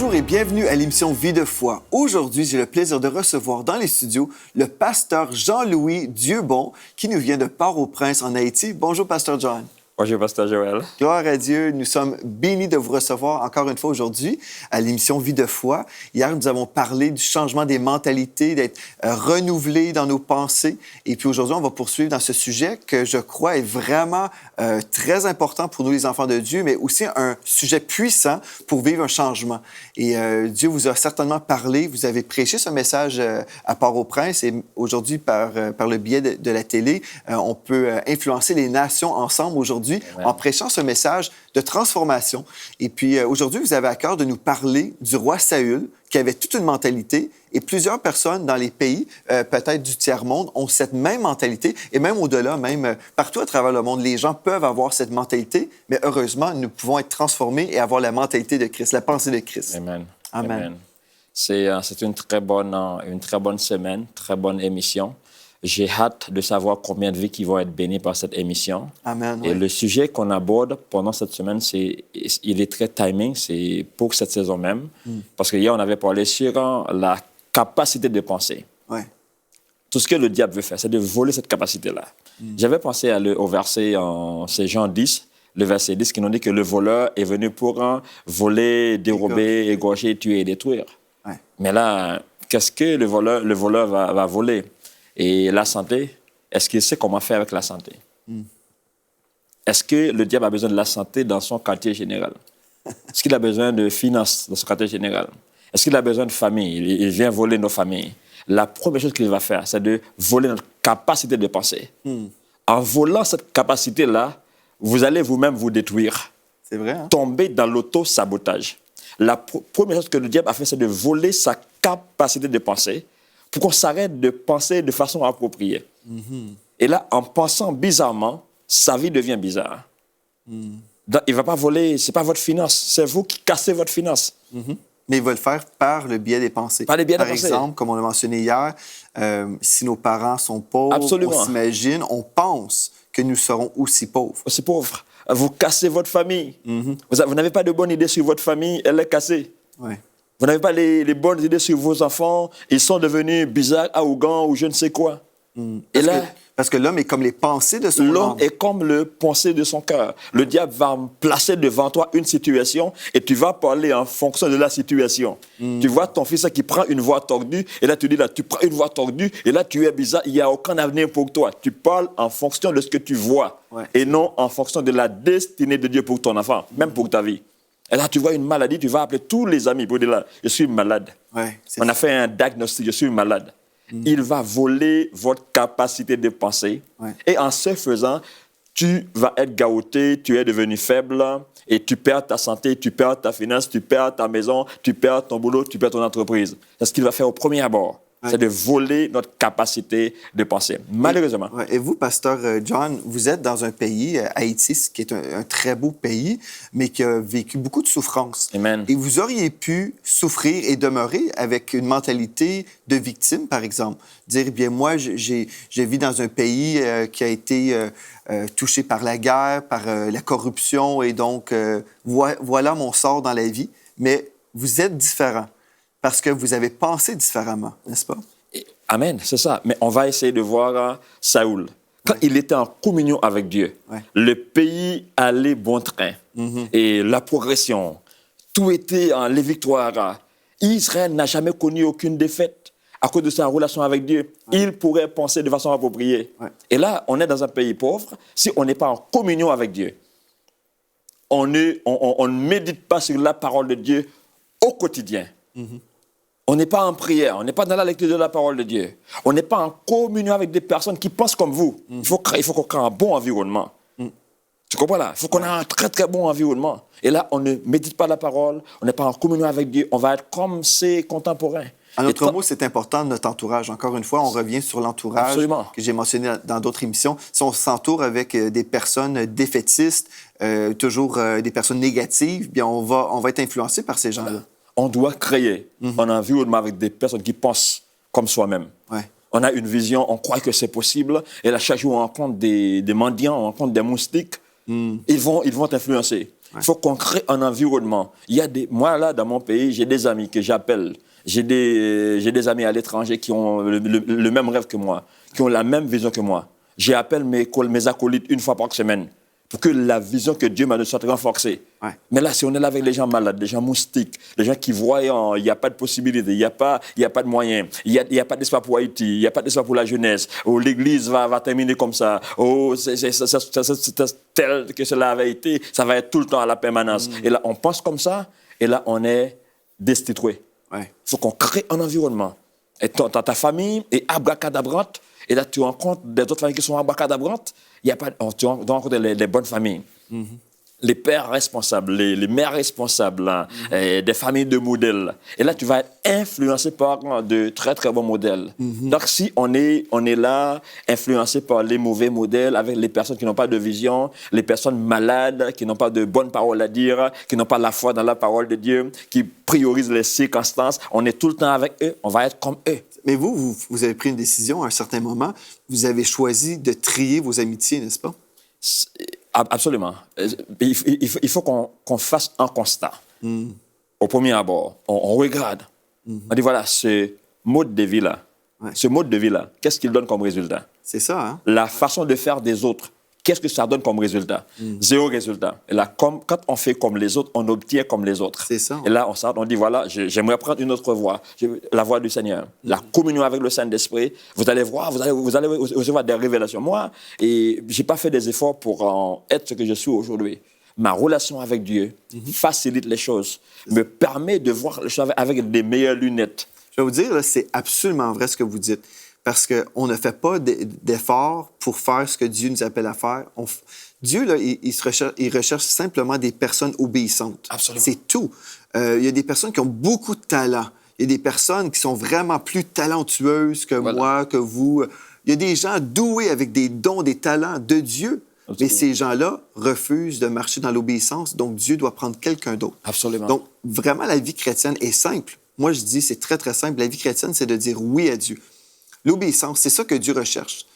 Bonjour et bienvenue à l'émission Vie de foi. Aujourd'hui, j'ai le plaisir de recevoir dans les studios le pasteur Jean-Louis Dieubon qui nous vient de Port-au-Prince en Haïti. Bonjour, pasteur John. Bonjour, pasteur Joël. Gloire à Dieu, nous sommes bénis de vous recevoir encore une fois aujourd'hui à l'émission Vie de foi. Hier, nous avons parlé du changement des mentalités, d'être renouvelés dans nos pensées. Et puis aujourd'hui, on va poursuivre dans ce sujet que je crois est vraiment très important pour nous, les enfants de Dieu, mais aussi un sujet puissant pour vivre un changement. Et Dieu vous a certainement parlé, vous avez prêché ce message à Port-au-Prince et aujourd'hui, par le biais de la télé, on peut influencer les nations ensemble aujourd'hui en prêchant ce message de transformation. Et puis aujourd'hui, vous avez à cœur de nous parler du roi Saül, qui avait toute une mentalité, et plusieurs personnes dans les pays, peut-être du tiers-monde, ont cette même mentalité, et même au-delà, même partout à travers le monde, les gens peuvent avoir cette mentalité, mais heureusement, nous pouvons être transformés et avoir la mentalité de Christ, la pensée de Christ. Amen. Amen. Amen. C'est une très bonne semaine, très bonne émission. J'ai hâte de savoir combien de vies qui vont être bénies par cette émission. Amen. Et le sujet qu'on aborde pendant cette semaine, il est très timing, c'est pour cette saison même. Parce que hier, on avait parlé sur la capacité de penser. Ouais. Tout ce que le diable veut faire, c'est de voler cette capacité-là. J'avais pensé au verset, c'est Jean 10, le verset 10, qui nous dit que le voleur est venu pour voler, dérober, égorger, tuer et détruire. Ouais. Mais là, qu'est-ce que le voleur va voler? Et la santé, est-ce qu'il sait comment faire avec la santé? Est-ce que le diable a besoin de la santé dans son quartier général? Est-ce qu'il a besoin de finances dans son quartier général? Est-ce qu'il a besoin de famille? Il vient voler nos familles. La première chose qu'il va faire, c'est de voler notre capacité de penser. En volant cette capacité-là, vous allez vous-même vous détruire. C'est vrai, hein? Tomber dans l'auto-sabotage. La première chose que le diable a fait, c'est de voler sa capacité de penser pour qu'on s'arrête de penser de façon appropriée. Et là, en pensant bizarrement, sa vie devient bizarre. Il ne va pas voler, ce n'est pas votre finance, c'est vous qui cassez votre finance. Mais il va le faire par le biais des pensées. Par le biais des pensées. pensées. Par exemple, comme on l'a mentionné hier, si nos parents sont pauvres, Absolument. on s'imagine, on pense que nous serons aussi pauvres. Aussi pauvre. Vous cassez votre famille. Vous n'avez pas de bonne idée sur votre famille, elle est cassée. Ouais. Vous n'avez pas les bonnes idées sur vos enfants, ils sont devenus bizarres, arrogants ou je ne sais quoi. Et là, parce que l'homme est comme les pensées de son l'homme âme. est comme le pensée de son cœur. Le diable va placer devant toi une situation et tu vas parler en fonction de la situation. Tu vois ton fils qui prend une voie tordue et là tu dis, là, tu prends une voie tordue et là tu es bizarre, il n'y a aucun avenir pour toi. Tu parles en fonction de ce que tu vois et non en fonction de la destinée de Dieu pour ton enfant, même pour ta vie. Et là, tu vois une maladie, tu vas appeler tous les amis pour dire là, je suis malade. On a fait un diagnostic, je suis malade. Il va voler votre capacité de penser. Et en ce faisant, tu vas être gâté, tu es devenu faible et tu perds ta santé, tu perds ta finance, tu perds ta maison, tu perds ton boulot, tu perds ton entreprise. C'est ce qu'il va faire au premier abord. C'est de voler notre capacité de penser, malheureusement. Et vous, pasteur John, vous êtes dans un pays, Haïti, qui est un très beau pays, mais qui a vécu beaucoup de souffrances. Amen. Et vous auriez pu souffrir et demeurer avec une mentalité de victime, par exemple. Dire, eh bien, moi, je vis dans un pays qui a été touché par la guerre, par la corruption, et donc, voilà mon sort dans la vie. Mais vous êtes différent. Parce que vous avez pensé différemment, n'est-ce pas? Amen, c'est ça. Mais on va essayer de voir Saül. Quand il était en communion avec Dieu, le pays allait bon train. Et la progression, tout était en les victoires. Israël n'a jamais connu aucune défaite à cause de sa relation avec Dieu. Il pourrait penser de façon appropriée. Et là, on est dans un pays pauvre. Si on n'est pas en communion avec Dieu, on ne médite pas sur la parole de Dieu au quotidien. On n'est pas en prière, on n'est pas dans la lecture de la parole de Dieu. On n'est pas en communion avec des personnes qui pensent comme vous. Il faut qu'on crée un bon environnement. Tu comprends là? Il faut qu'on ait un très très bon environnement. Et là, on ne médite pas la parole, on n'est pas en communion avec Dieu. On va être comme ses contemporains. En d'autres mots, c'est important, notre entourage. Encore une fois, on revient sur l'entourage que j'ai mentionné dans d'autres émissions. Si on s'entoure avec des personnes défaitistes, toujours des personnes négatives, bien on va être influencé par ces gens-là. On doit créer un environnement avec des personnes qui pensent comme soi-même. On a une vision, on croit que c'est possible. Et là, chaque jour, on rencontre des mendiants, on rencontre des moustiques. Ils vont t'influencer. Il faut qu'on crée un environnement. Moi, là, dans mon pays, j'ai des amis que j'appelle. J'ai des amis à l'étranger qui ont le même rêve que moi, qui ont la même vision que moi. J'appelle mes acolytes une fois par semaine pour que la vision que Dieu m'a donnée soit renforcée. Ouais. Mais là, si on est là avec les gens malades, les gens moustiques, les gens qui voient, il n'y a pas de possibilité, il n'y a pas de moyens, il n'y a pas d'espoir pour Haïti, il n'y a pas d'espoir pour la jeunesse, l'Église va terminer comme ça, c'est tel que cela avait été, ça va être tout le temps à la permanence. Et là, on pense comme ça, et là, on est destitué. Il faut qu'on crée un environnement. Et ta famille est abracadabrante, et là, tu rencontres des autres familles qui sont abracadabrantes, tu rencontres les bonnes familles. Les pères responsables, les mères responsables, des familles de modèles. Et là, tu vas être influencé par de très, très bons modèles. Donc, si on est là, influencé par les mauvais modèles, avec les personnes qui n'ont pas de vision, les personnes malades, qui n'ont pas de bonnes paroles à dire, qui n'ont pas la foi dans la parole de Dieu, qui priorisent les circonstances, on est tout le temps avec eux, on va être comme eux. Mais vous avez pris une décision à un certain moment. Vous avez choisi de trier vos amitiés, n'est-ce pas? Absolument. Il faut qu'on fasse un constat. Au premier abord, on regarde. On dit, voilà, ce mode de vie-là, qu'est-ce qu'il donne comme résultat? C'est ça, hein? La façon de faire des autres, qu'est-ce que ça donne comme résultat? Zéro résultat. Et là, quand on fait comme les autres, on obtient comme les autres. C'est ça. Et là, on dit, voilà, j'aimerais prendre une autre voie, la voie du Seigneur. La communion avec le Saint-Esprit. Vous allez voir, vous allez recevoir des révélations. Moi, je n'ai pas fait des efforts pour être ce que je suis aujourd'hui. Ma relation avec Dieu facilite les choses, me permet de voir les choses avec des meilleures lunettes. Je vais vous dire, là, c'est absolument vrai ce que vous dites. Parce qu'on ne fait pas d'efforts pour faire ce que Dieu nous appelle à faire. Dieu, là, il recherche simplement des personnes obéissantes. Absolument. C'est tout. Il y a des personnes qui ont beaucoup de talent. Il y a des personnes qui sont vraiment plus talentueuses que moi, que vous. Il y a des gens doués avec des dons, des talents de Dieu. Absolument. Mais ces gens-là refusent de marcher dans l'obéissance. Donc, Dieu doit prendre quelqu'un d'autre. Absolument. Donc, vraiment, la vie chrétienne est simple. Moi, je dis, c'est très, très simple. La vie chrétienne, c'est de dire oui à Dieu. L'obéissance, c'est ça que Dieu recherche.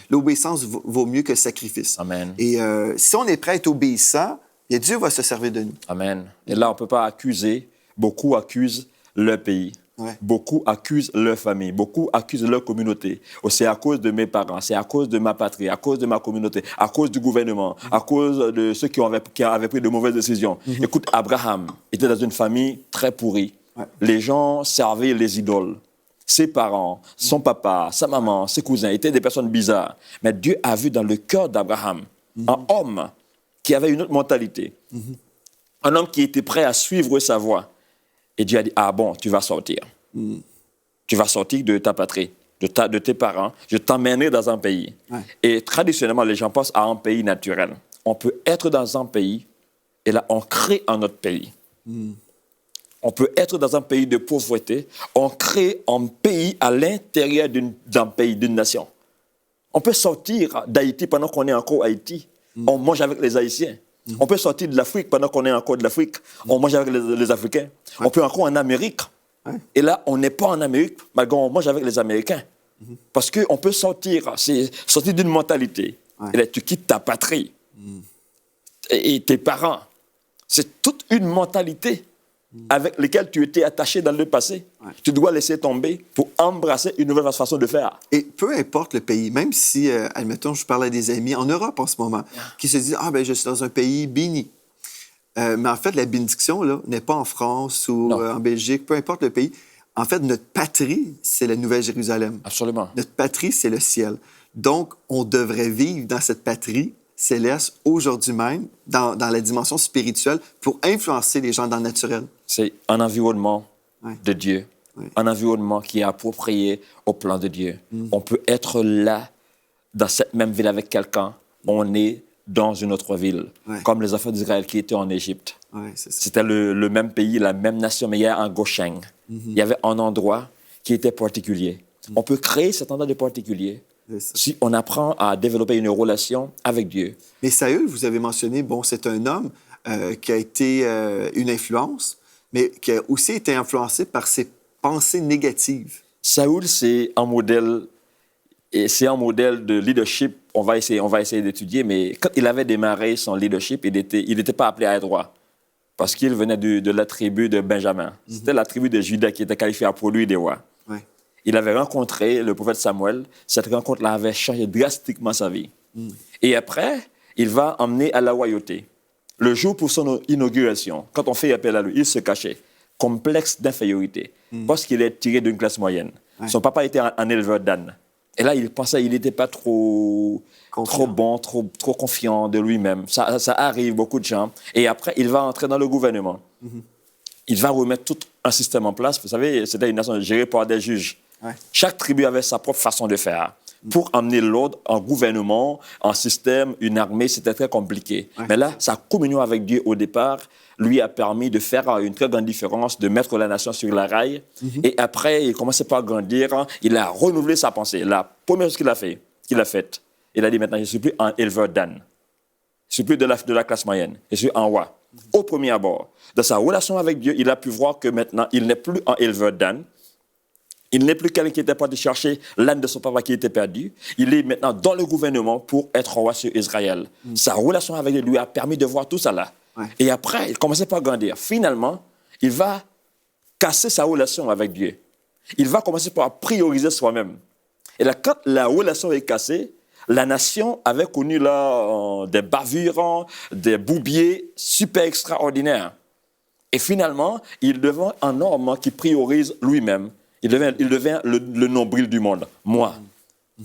L'obéissance vaut mieux que le sacrifice. Amen. Et si on est prêt à être obéissant, Dieu va se servir de nous. Amen. Et là, on ne peut pas accuser. Beaucoup accusent leur pays. Ouais. Beaucoup accusent leur famille. Beaucoup accusent leur communauté. Oh, c'est à cause de mes parents, c'est à cause de ma patrie, à cause de ma communauté, à cause du gouvernement, à cause de ceux qui avaient pris de mauvaises décisions. Écoute, Abraham était dans une famille très pourrie. Ouais. Les gens servaient les idoles. Ses parents, son papa, sa maman, ses cousins étaient des personnes bizarres. Mais Dieu a vu dans le cœur d'Abraham un homme qui avait une autre mentalité. Un homme qui était prêt à suivre sa voie. Et Dieu a dit, ah bon, tu vas sortir. Tu vas sortir de ta patrie, de tes parents. Je t'emmènerai dans un pays. Ouais. Et traditionnellement, les gens pensent à un pays naturel. On peut être dans un pays et là, on crée un autre pays. On peut être dans un pays de pauvreté, on crée un pays à l'intérieur d'un pays, d'une nation. On peut sortir d'Haïti pendant qu'on est encore à Haïti. On mange avec les Haïtiens. On peut sortir de l'Afrique pendant qu'on est encore de l'Afrique. On mange avec les Africains. Ouais. On peut encore en Amérique. Ouais. Et là, on n'est pas en Amérique, malgré qu'on mange avec les Américains. Parce qu'on peut sortir d'une mentalité. Ouais. Et là, tu quittes ta patrie. Et tes parents. C'est toute une mentalité avec lesquels tu étais attaché dans le passé. Ouais. Tu dois laisser tomber pour embrasser une nouvelle façon de faire. Et peu importe le pays, même si, admettons, je parle à des amis en Europe en ce moment, qui se disent « Ah, ben je suis dans un pays béni ». Mais en fait, la bénédiction là, n'est pas en France ou en Belgique, peu importe le pays. En fait, notre patrie, c'est la Nouvelle Jérusalem. Absolument. Notre patrie, c'est le ciel. Donc, on devrait vivre dans cette patrie céleste aujourd'hui même, dans la dimension spirituelle, pour influencer les gens dans le naturel. C'est un environnement de Dieu, un environnement qui est approprié au plan de Dieu. On peut être là, dans cette même ville avec quelqu'un, on est dans une autre ville, comme les enfants d'Israël qui étaient en Égypte. C'était le même pays, la même nation, mais il y a un Goshen. Il y avait un endroit qui était particulier. On peut créer cet endroit de particulier si on apprend à développer une relation avec Dieu. Mais Saül, vous avez mentionné, bon, c'est un homme qui a été une influence, mais qui a aussi été influencé par ses pensées négatives. Saül, c'est un modèle Et c'est un modèle de leadership, on va essayer d'étudier, mais quand il avait démarré son leadership, il n'était pas appelé à être roi, parce qu'il venait de la tribu de Benjamin. C'était la tribu de Juda qui était qualifiée à produire des rois. Ouais. Il avait rencontré le prophète Samuel. Cette rencontre-là avait changé drastiquement sa vie. Et après, il va emmener à la royauté. Le jour pour son inauguration, quand on fait appel à lui, il se cachait. Complexe d'infériorité, parce qu'il est tiré d'une classe moyenne. Ouais. Son papa était un éleveur d'ânes. Et là, il pensait qu'il n'était pas trop bon, trop confiant de lui-même. Ça arrive, beaucoup de gens. Et après, il va entrer dans le gouvernement. Il va remettre tout un système en place. Vous savez, c'était une nation gérée par des juges. Ouais. Chaque tribu avait sa propre façon de faire. Pour amener l'ordre, un gouvernement, un système, une armée, c'était très compliqué. Ouais. Mais là, sa communion avec Dieu au départ lui a permis de faire une très grande différence, de mettre la nation sur la rail. Et après, il commençait par grandir. Il a renouvelé sa pensée. La première chose qu'il a faite, il a dit maintenant, je ne suis plus un éleveur d'ânes. Je ne suis plus de la classe moyenne. Je suis un roi. Au premier abord, dans sa relation avec Dieu, il a pu voir que maintenant, il n'est plus un éleveur d'ânes. Il n'est plus quelqu'un qui était parti chercher l'âne de son papa qui était perdu. Il est maintenant dans le gouvernement pour être roi sur Israël. Sa relation avec lui a permis de voir tout ça là. Ouais. Et après, il commençait par grandir. Finalement, il va casser sa relation avec Dieu. Il va commencer par prioriser soi-même. Et là, quand la relation est cassée, la nation avait connu là, des bavures, des boubiers super extraordinaires. Et finalement, il devient un homme qui priorise lui-même. Il devient le nombril du monde. Moi.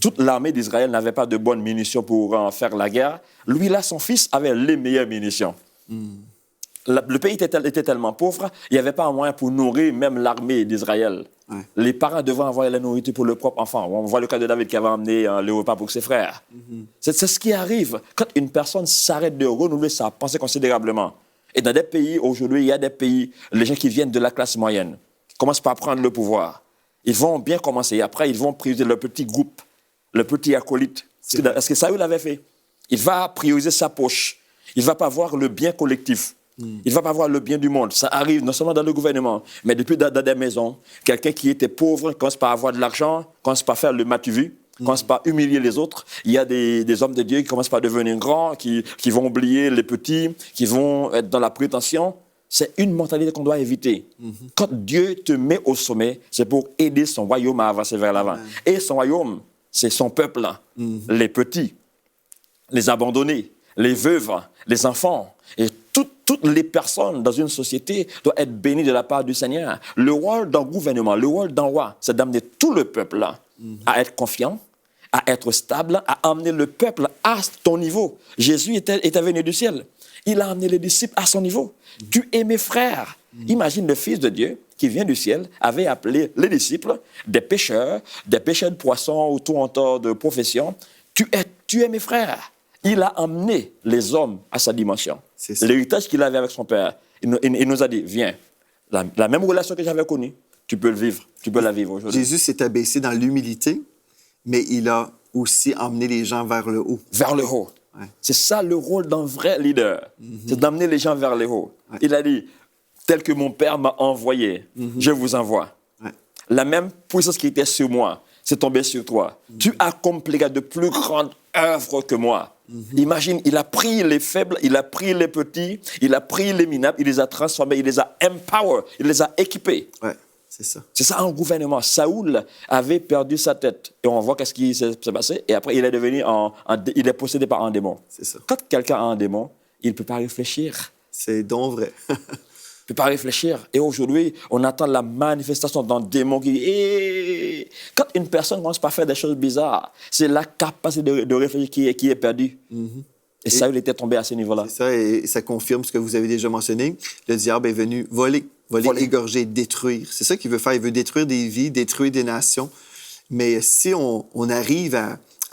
Toute l'armée d'Israël n'avait pas de bonnes munitions pour faire la guerre. Lui, là, son fils avait les meilleures munitions. Le pays était tellement pauvre, il n'y avait pas un moyen pour nourrir même l'armée d'Israël. Ouais. Les parents devaient envoyer la nourriture pour leur propre enfant. On voit le cas de David qui avait amené le repas pour ses frères. C'est ce qui arrive quand une personne s'arrête de renouveler sa pensée considérablement. Et dans des pays, aujourd'hui, il y a des pays, les gens qui viennent de la classe moyenne, qui commencent par prendre le pouvoir. Ils vont bien commencer. Et après, ils vont prioriser le petit groupe, le petit acolyte. Parce que Saül l'avait fait. Il va prioriser sa poche. Il ne va pas voir le bien collectif. Il ne va pas voir le bien du monde. Ça arrive non seulement dans le gouvernement, mais depuis dans des maisons. Quelqu'un qui était pauvre commence par avoir de l'argent, commence par faire le matu-vu, commence par humilier les autres. Il y a des hommes de Dieu qui commencent par devenir grands, qui vont oublier les petits, qui vont être dans la prétention. C'est une mentalité qu'on doit éviter. Quand Dieu te met au sommet, c'est pour aider son royaume à avancer vers l'avant. Et son royaume, c'est son peuple, les petits, les abandonnés, les veuves, les enfants. Et toutes les personnes dans une société doivent être bénies de la part du Seigneur. Le rôle d'un gouvernement, le rôle d'un roi, c'est d'amener tout le peuple à être confiant, à être stable, à amener le peuple à ton niveau. Jésus était venu du ciel. Il a amené les disciples à son niveau. Tu es mes frères. Imagine le Fils de Dieu qui vient du ciel avait appelé les disciples des pêcheurs de poissons ou tout en temps de profession. Tu es mes frères. Il a amené les hommes à sa dimension. L'héritage qu'il avait avec son père, il nous a dit, viens, la même relation que j'avais connue, tu peux le vivre, tu peux la vivre aujourd'hui. Jésus s'est abaissé dans l'humilité, mais il a aussi emmené les gens vers le haut. Vers le haut. Ouais. C'est ça le rôle d'un vrai leader, c'est d'amener les gens vers le haut. Ouais. Il a dit, tel que mon Père m'a envoyé, je vous envoie. Ouais. La même puissance qui était sur moi, c'est tombée sur toi. Tu accompliras de plus grandes œuvres que moi. Imagine, il a pris les faibles, il a pris les petits, il a pris les minables, il les a transformés, il les a empowered, il les a équipés. Ouais, c'est ça. C'est ça un gouvernement. Saoul avait perdu sa tête. Et on voit qu'est-ce qui s'est passé. Et après, il est devenu il est possédé par un démon. C'est ça. Quand quelqu'un a un démon, il ne peut pas réfléchir. C'est donc vrai. Il ne peut pas réfléchir. Et aujourd'hui, on attend la manifestation d'un démon qui dit quand une personne commence par faire des choses bizarres, c'est la capacité de réfléchir qui est perdue. Et Saül était tombé à ce niveau-là. C'est ça, et ça confirme ce que vous avez déjà mentionné. Le diable est venu voler, égorger, détruire. C'est ça qu'il veut faire. Il veut détruire des vies, détruire des nations. Mais si on arrive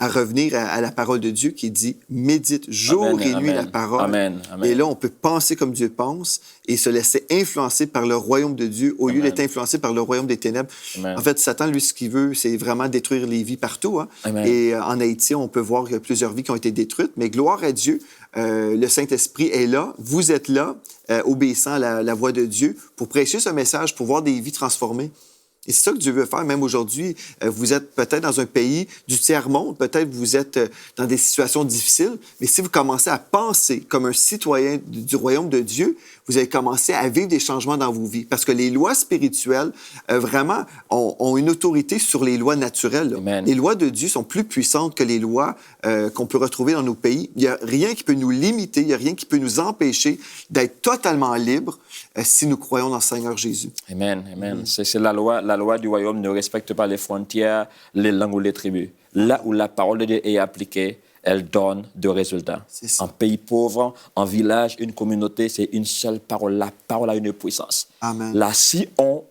à revenir à la parole de Dieu qui dit « Médite jour et nuit la parole ». Amen. Et là, on peut penser comme Dieu pense et se laisser influencer par le royaume de Dieu au lieu d'être influencé par le royaume des ténèbres. En fait, Satan, lui, ce qu'il veut, c'est vraiment détruire les vies partout. Et en Haïti, on peut voir qu'il y a plusieurs vies qui ont été détruites. Mais gloire à Dieu, le Saint-Esprit est là. Vous êtes là, obéissant à la voix de Dieu pour prêcher ce message, pour voir des vies transformées. Et c'est ça que Dieu veut faire, même aujourd'hui. Vous êtes peut-être dans un pays du tiers-monde, peut-être vous êtes dans des situations difficiles, mais si vous commencez à penser comme un citoyen du royaume de Dieu, vous allez commencer à vivre des changements dans vos vies. Parce que les lois spirituelles, vraiment, ont une autorité sur les lois naturelles. Les lois de Dieu sont plus puissantes que les lois qu'on peut retrouver dans nos pays. Il n'y a rien qui peut nous limiter, il n'y a rien qui peut nous empêcher d'être totalement libres si nous croyons dans le Seigneur Jésus. Amen, amen. C'est la loi du royaume ne respecte pas les frontières, les langues ou les tribus. Là où la parole de Dieu est appliquée, elle donne de résultats. En pays pauvre, en village, une communauté, c'est une seule parole. La parole a une puissance. Amen. Là, si on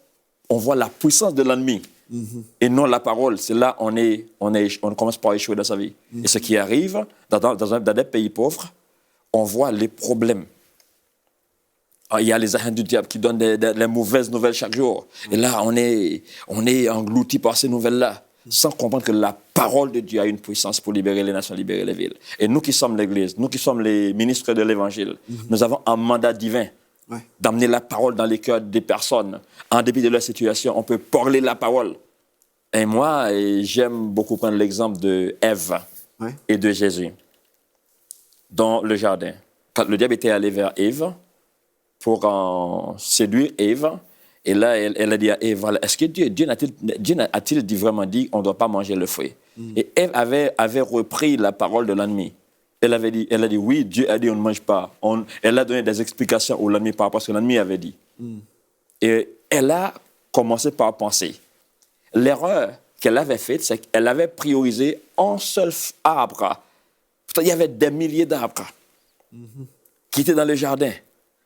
voit la puissance de l'ennemi et non la parole, c'est là on commence par échouer dans sa vie. Et ce qui arrive dans des pays pauvres, on voit les problèmes. Il y a les agents du diable qui donnent des mauvaises nouvelles chaque jour. Et là, on est englouti par ces nouvelles-là, sans comprendre que la parole de Dieu a une puissance pour libérer les nations, libérer les villes. Et nous qui sommes l'Église, nous qui sommes les ministres de l'Évangile, nous avons un mandat divin d'amener la parole dans les cœurs des personnes. En dépit de leur situation, on peut parler la parole. Et moi, j'aime beaucoup prendre l'exemple de Ève et de Jésus dans le jardin. Quand le diable était allé vers Ève, pour séduire Ève. Et là, elle a dit à Ève, voilà, est-ce que Dieu a-t-il vraiment dit qu'on ne doit pas manger le fruit? Et Ève avait repris la parole de l'ennemi. Elle a dit, oui, Dieu a dit on ne mange pas. Elle a donné des explications au l'ennemi par rapport à ce que l'ennemi avait dit. Et elle a commencé par penser. L'erreur qu'elle avait faite, c'est qu'elle avait priorisé un seul arbre. Pourtant, il y avait des milliers d'arbres qui étaient dans le jardin.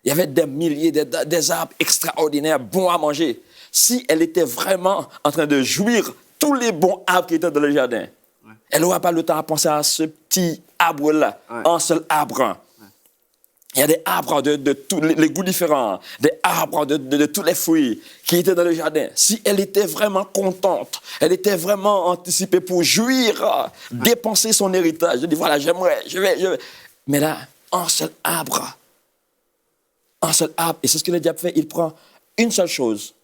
Il y avait des milliers, des arbres extraordinaires, bons à manger. Si elle était vraiment en train de jouir tous les bons arbres qui étaient dans le jardin, elle n'aura pas le temps à penser à ce petit arbre-là, un seul arbre. Il y a des arbres de tous les goûts différents, des arbres de tous les fruits qui étaient dans le jardin. Si elle était vraiment contente, elle était vraiment anticipée pour jouir, dépenser son héritage, elle dit voilà, j'aimerais, je vais. Mais là, un seul arbre. Un seul arbre. Et c'est ce que le diable fait. Il prend une seule chose.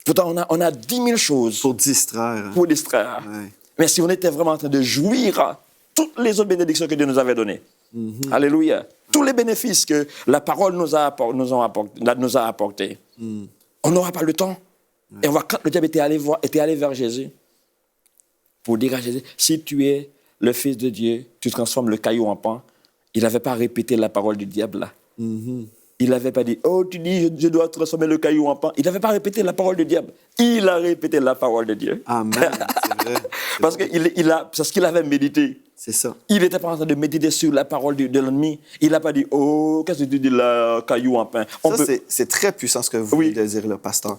Pourtant, on a 10 000 choses. Pour distraire. Pour distraire. Mais si on était vraiment en train de jouir toutes les autres bénédictions que Dieu nous avait données. Alléluia. Tous les bénéfices que la parole nous a apportés. On n'aura pas le temps. Et on voit quand le diable était allé vers Jésus pour dire à Jésus, si tu es le Fils de Dieu, tu transformes le caillou en pain. Il n'avait pas répété la parole du diable là. Il n'avait pas dit, oh, tu dis, je dois transformer le caillou en pain. Il n'avait pas répété la parole du diable. Il a répété la parole de Dieu. Amen, c'est vrai. Parce ce qu'il avait médité. C'est ça. Il n'était pas en train de méditer sur la parole de l'ennemi. Il n'a pas dit, oh, qu'est-ce que tu dis, le caillou en pain. C'est très puissant ce que vous venez de dire, là, pasteur.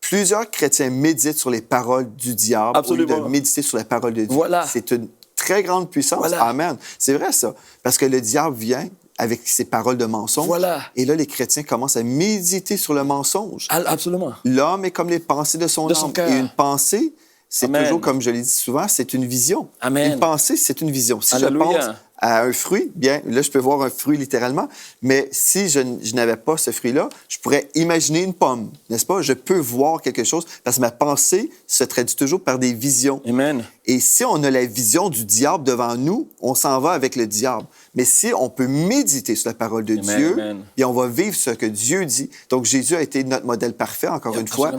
Plusieurs chrétiens méditent sur les paroles du diable au lieu de méditer sur la parole de Dieu. Voilà. C'est une très grande puissance. Voilà. Amen. C'est vrai, ça. Parce que le diable vient avec ses paroles de mensonge. Voilà. Et là, les chrétiens commencent à méditer sur le mensonge. Absolument. L'homme est comme les pensées de son âme. Et une pensée, c'est toujours, comme je l'ai dit souvent, c'est une vision. Amen. Une pensée, c'est une vision. Si Alléluia. je pense à un fruit, bien, là, je peux voir un fruit littéralement, mais si je n'avais pas ce fruit-là, je pourrais imaginer une pomme, n'est-ce pas? Je peux voir quelque chose parce que ma pensée se traduit toujours par des visions. Amen. Et si on a la vision du diable devant nous, on s'en va avec le diable. Mais si on peut méditer sur la parole de Dieu, bien, on va vivre ce que Dieu dit. Donc, Jésus a été notre modèle parfait, encore une fois.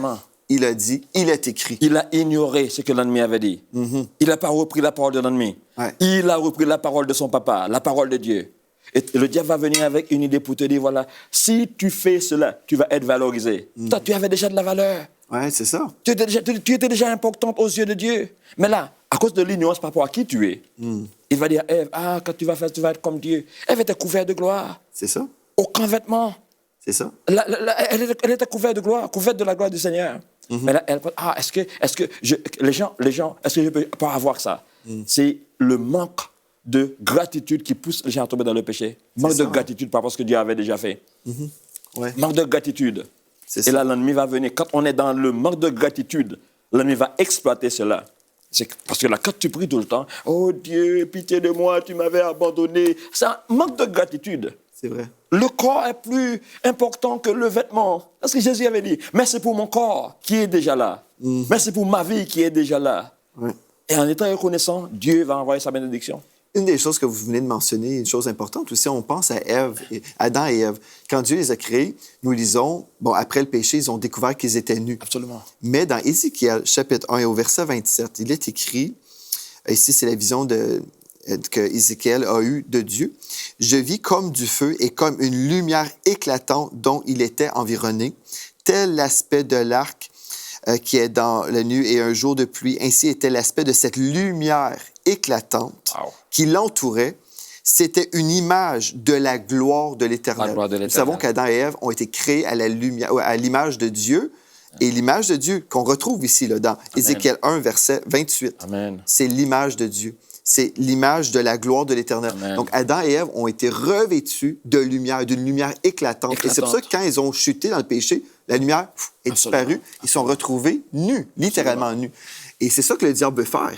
Il a dit, il est écrit. Il a ignoré ce que l'ennemi avait dit. Il n'a pas repris la parole de l'ennemi. Il a repris la parole de son papa, la parole de Dieu. Et le diable va venir avec une idée pour te dire, voilà, si tu fais cela, tu vas être valorisé. Toi, tu avais déjà de la valeur. Oui, c'est ça. Tu étais déjà importante aux yeux de Dieu. Mais là, à cause de l'ignorance par rapport à qui tu es, il va dire à Ève, quand tu vas faire, tu vas être comme Dieu. Ève était couverte de gloire. C'est ça. Aucun vêtement. C'est ça. Elle était couverte de gloire, couverte de la gloire du Seigneur. Mais là, elle est-ce que les gens, est-ce que je peux pas avoir ça? C'est le manque de gratitude qui pousse les gens à tomber dans le péché. Manque de gratitude par rapport à ce que Dieu avait déjà fait. Manque de gratitude. Et là, l'ennemi va venir. Quand on est dans le manque de gratitude, l'ennemi va exploiter cela. C'est parce que là, quand tu pries tout le temps, oh Dieu, pitié de moi, tu m'avais abandonné. C'est un manque de gratitude. C'est vrai. Le corps est plus important que le vêtement. C'est ce que Jésus avait dit. Mais c'est pour mon corps qui est déjà là. Merci pour ma vie qui est déjà là. Ouais. Et en étant reconnaissant, Dieu va envoyer sa bénédiction. Une des choses que vous venez de mentionner, une chose importante aussi, on pense à Adam et Ève. Quand Dieu les a créés, nous lisons, après le péché, ils ont découvert qu'ils étaient nus. Absolument. Mais dans Ézéchiel, chapitre 1 et au verset 27, il est écrit, ici c'est la vision que Ézéchiel a eue de Dieu. « Je vis comme du feu et comme une lumière éclatante dont il était environné, tel l'aspect de l'arc qui est dans la nuit et un jour de pluie. Ainsi était l'aspect de cette lumière éclatante qui l'entourait. C'était une image de la gloire de l'Éternel. Nous savons qu'Adam et Ève ont été créés à l'image de Dieu. Et l'image de Dieu qu'on retrouve ici, là, dans Ézéchiel 1, verset 28, c'est l'image de Dieu. C'est l'image de la gloire de l'Éternel. Donc, Adam et Ève ont été revêtus de lumière, d'une lumière éclatante. Et c'est pour ça que quand ils ont chuté dans le péché, la lumière est disparue. Ils sont retrouvés nus, littéralement nus. Et c'est ça que le diable veut faire.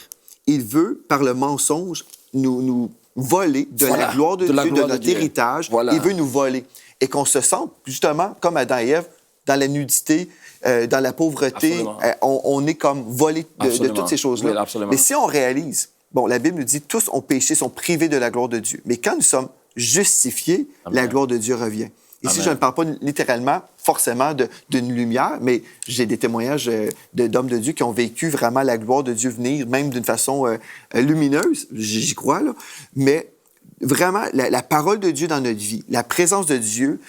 Il veut, par le mensonge, nous voler de la gloire de Dieu, de notre héritage. Il veut nous voler. Et qu'on se sente, justement, comme Adam et Ève, dans la nudité, dans la pauvreté. On est comme volé de toutes ces choses-là. Mais si on réalise, la Bible nous dit tous ont péché, sont privés de la gloire de Dieu. Mais quand nous sommes justifiés, la gloire de Dieu revient. Ici, je ne parle pas littéralement, forcément, d'une lumière, mais j'ai des témoignages d'hommes de Dieu qui ont vécu vraiment la gloire de Dieu venir, même d'une façon lumineuse, j'y crois, là. Mais vraiment, la parole de Dieu dans notre vie, la présence de Dieu,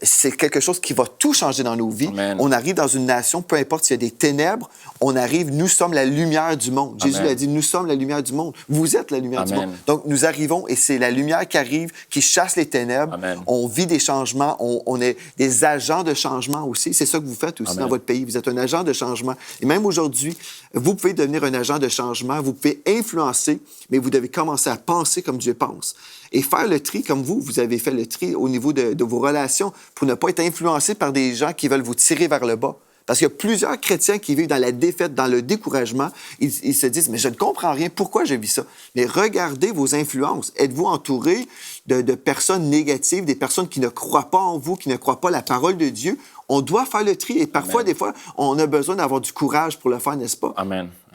c'est quelque chose qui va tout changer dans nos vies. On arrive dans une nation, peu importe s'il y a des ténèbres, on arrive, nous sommes la lumière du monde. Jésus l'a dit, nous sommes la lumière du monde. Vous êtes la lumière du monde. Donc, nous arrivons et c'est la lumière qui arrive, qui chasse les ténèbres. On vit des changements, on est des agents de changement aussi. C'est ça que vous faites aussi dans votre pays. Vous êtes un agent de changement. Et même aujourd'hui, vous pouvez devenir un agent de changement, vous pouvez influencer, mais vous devez commencer à penser comme Dieu pense. Et faire le tri comme vous avez fait le tri au niveau de vos relations pour ne pas être influencé par des gens qui veulent vous tirer vers le bas. Parce qu'il y a plusieurs chrétiens qui vivent dans la défaite, dans le découragement. Ils se disent, mais je ne comprends rien, pourquoi je vis ça? Mais regardez vos influences. Êtes-vous entouré de personnes négatives, des personnes qui ne croient pas en vous, qui ne croient pas la parole de Dieu? On doit faire le tri et parfois, des fois, on a besoin d'avoir du courage pour le faire, n'est-ce pas?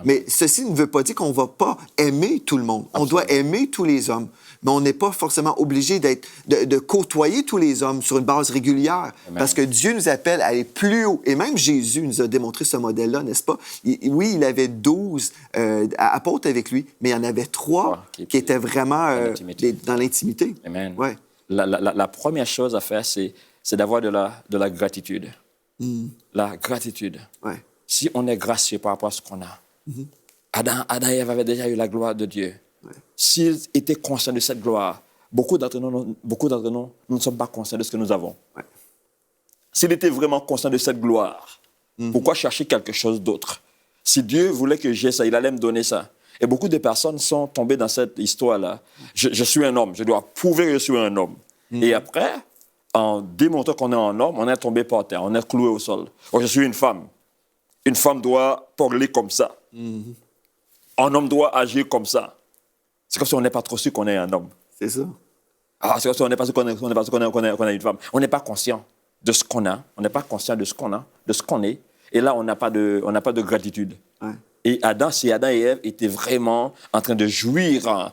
Mais ceci ne veut pas dire qu'on ne va pas aimer tout le monde. On doit aimer tous les hommes. Mais on n'est pas forcément obligé de côtoyer tous les hommes sur une base régulière. Parce que Dieu nous appelle à aller plus haut. Et même Jésus nous a démontré ce modèle-là, n'est-ce pas? Oui, il avait 12 apôtres avec lui, mais il y en avait 3 qui étaient vraiment dans l'intimité. Amen. Ouais. La première chose à faire, c'est d'avoir de la gratitude. La gratitude. Ouais. Si on est gracieux par rapport à ce qu'on a. Adam et Ève avaient déjà eu la gloire de Dieu. Ouais. S'ils étaient conscients de cette gloire, beaucoup d'entre nous, nous ne sommes pas conscients de ce que nous avons. Ouais. S'ils étaient vraiment conscients de cette gloire, pourquoi chercher quelque chose d'autre? Si Dieu voulait que j'ai ça, il allait me donner ça. Et beaucoup de personnes sont tombées dans cette histoire-là. Je suis un homme, je dois prouver que je suis un homme. Et après, en démontrant qu'on est un homme, on est tombé par terre, on est cloué au sol. Oh, je suis une femme. Une femme doit parler comme ça. Un homme doit agir comme ça. C'est comme si on n'est pas trop sûr qu'on est un homme. C'est ça. C'est comme si on n'est pas sûr qu'on est une femme. On n'est pas conscient de ce qu'on a. On n'est pas conscient de ce qu'on a, de ce qu'on est. Et là, on n'a pas de gratitude. Ouais. Et Adam et Ève étaient vraiment en train de jouir.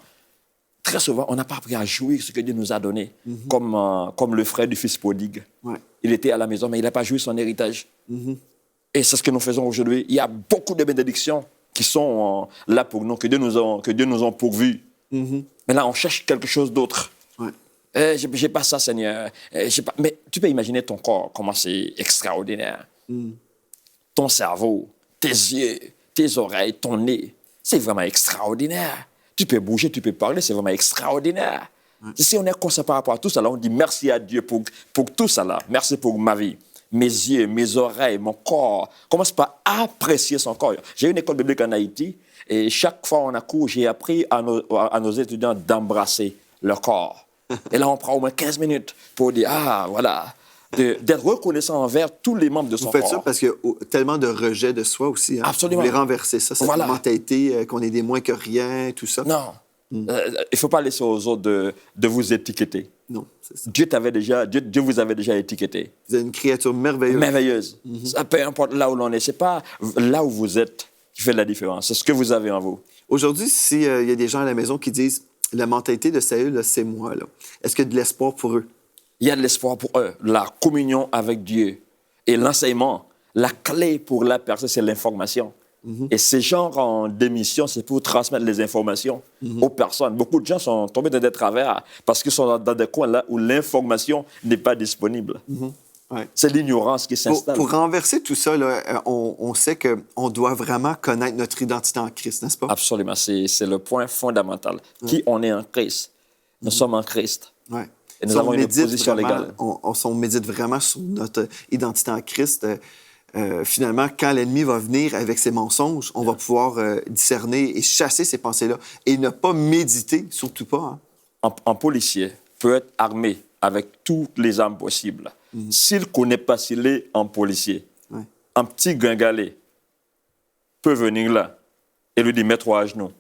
Très souvent, on n'a pas appris à jouir ce que Dieu nous a donné, comme le frère du fils prodigue. Ouais. Il était à la maison, mais il n'a pas joué son héritage. Et c'est ce que nous faisons aujourd'hui. Il y a beaucoup de bénédictions qui sont là pour nous, que Dieu nous a pourvus. Mais là, on cherche quelque chose d'autre. Ouais. J'ai pas ça, Seigneur. Mais tu peux imaginer ton corps, comment c'est extraordinaire. Ton cerveau, tes yeux, tes oreilles, ton nez, c'est vraiment extraordinaire. Tu peux bouger, tu peux parler, c'est vraiment extraordinaire. Si on est conscient par rapport à tout ça, là, on dit merci à Dieu pour tout ça. Là. Merci pour ma vie. Mes yeux, mes oreilles, mon corps. Commence par apprécier son corps. J'ai une école biblique en Haïti et chaque fois on a cours, j'ai appris à nos étudiants d'embrasser leur corps. Et là, on prend au moins 15 minutes pour dire, voilà, d'être reconnaissant envers tous les membres de son corps. Vous faites ça parce qu'il y a tellement de rejet de soi aussi. Hein? Absolument. Vous voulez renverser ça, cette mentalité qu'on est des moins que rien, tout ça. Non. Il ne faut pas laisser aux autres de vous étiqueter. Non, c'est ça. Dieu vous avait déjà étiqueté. Vous êtes une créature merveilleuse. Merveilleuse. Ça, peu importe là où l'on est, ce n'est pas là où vous êtes qui fait la différence. C'est ce que vous avez en vous. Aujourd'hui, s'il y a des gens à la maison qui disent « la mentalité de Saül, là, c'est moi », est-ce qu'il y a de l'espoir pour eux? Il y a de l'espoir pour eux. La communion avec Dieu et l'enseignement. La clé pour la personne, c'est l'information. Et ces gens d'émission, c'est pour transmettre les informations aux personnes. Beaucoup de gens sont tombés dans des travers parce qu'ils sont dans des coins là où l'information n'est pas disponible. Ouais. C'est l'ignorance qui s'installe. Pour renverser tout ça, là, on sait qu'on doit vraiment connaître notre identité en Christ, n'est-ce pas? Absolument. C'est le point fondamental. Qui on est en Christ. Nous sommes en Christ. Ouais. Et nous avons une position légale. On médite vraiment sur notre identité en Christ. Finalement, quand l'ennemi va venir avec ses mensonges, on va pouvoir discerner et chasser ces pensées-là et ne pas méditer, surtout pas. Hein. Un policier peut être armé avec toutes les armes possibles. S'il ne connaît pas s'il est un policier, un petit gringalet peut venir là et lui dire « mets-toi à genoux ».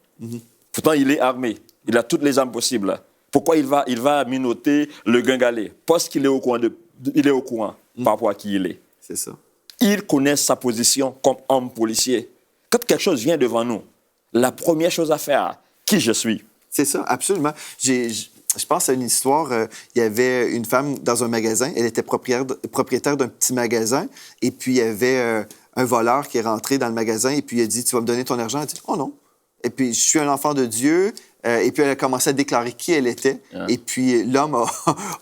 Pourtant, il est armé, il a toutes les armes possibles. Pourquoi il va minoter le gringalet? Parce qu'il est au courant, par rapport à qui il est. C'est ça. Il connaît sa position comme homme policier. Quand quelque chose vient devant nous, la première chose à faire, qui je suis? C'est ça, absolument. Je pense à une histoire, il y avait une femme dans un magasin, elle était propriétaire d'un petit magasin, et puis il y avait un voleur qui est rentré dans le magasin, et puis il a dit « Tu vas me donner ton argent? » Elle a dit « Oh non. » Et puis « Je suis un enfant de Dieu. » Et puis elle a commencé à déclarer qui elle était. Et puis l'homme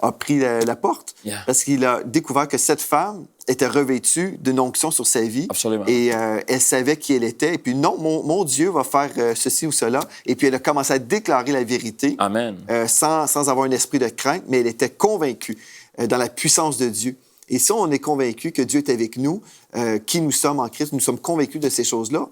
a pris la porte parce qu'il a découvert que cette femme était revêtue d'une onction sur sa vie. Absolument. Et elle savait qui elle était. Et puis non, mon Dieu va faire ceci ou cela. Et puis elle a commencé à déclarer la vérité. Amen. Sans avoir un esprit de crainte, mais elle était convaincue dans la puissance de Dieu. Et si on est convaincu que Dieu est avec nous, qui nous sommes en Christ, nous sommes convaincus de ces choses-là,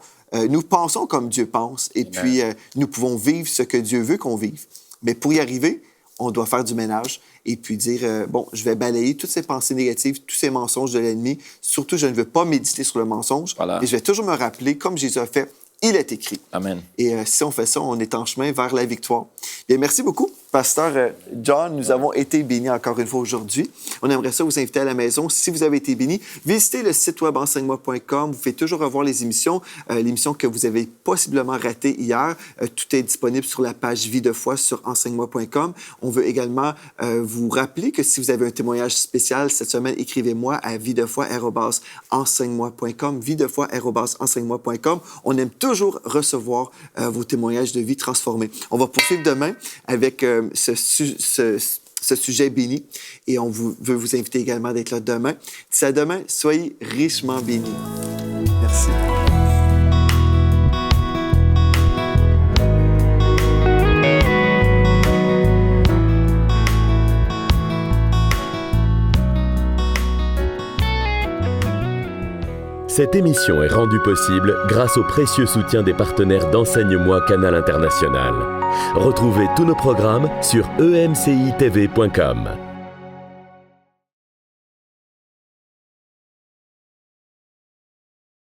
nous pensons comme Dieu pense, et puis nous pouvons vivre ce que Dieu veut qu'on vive. Mais pour y arriver, on doit faire du ménage et puis dire, bon, je vais balayer toutes ces pensées négatives, tous ces mensonges de l'ennemi. Surtout, je ne veux pas méditer sur le mensonge. Voilà. Et je vais toujours me rappeler, comme Jésus a fait, il est écrit. Amen. Et si on fait ça, on est en chemin vers la victoire. Bien, merci beaucoup, Pasteur John. Nous avons été bénis encore une fois aujourd'hui. On aimerait ça vous inviter à la maison. Si vous avez été bénis, visitez le site web enseigne-moi.com. Vous pouvez toujours revoir les émissions. L'émission que vous avez possiblement ratée hier, tout est disponible sur la page Vie de foi sur enseigne-moi.com. On veut également vous rappeler que si vous avez un témoignage spécial cette semaine, écrivez-moi à videfoi@enseigne-moi.com. videfoi@enseigne-moi.com. On aime toujours recevoir vos témoignages de vie transformés. On va poursuivre demain avec ce sujet béni et on veut vous inviter également d'être là demain. D'ici à demain, soyez richement bénis. Merci. Cette émission est rendue possible grâce au précieux soutien des partenaires d'Enseigne-moi Canal International. Retrouvez tous nos programmes sur emcitv.com.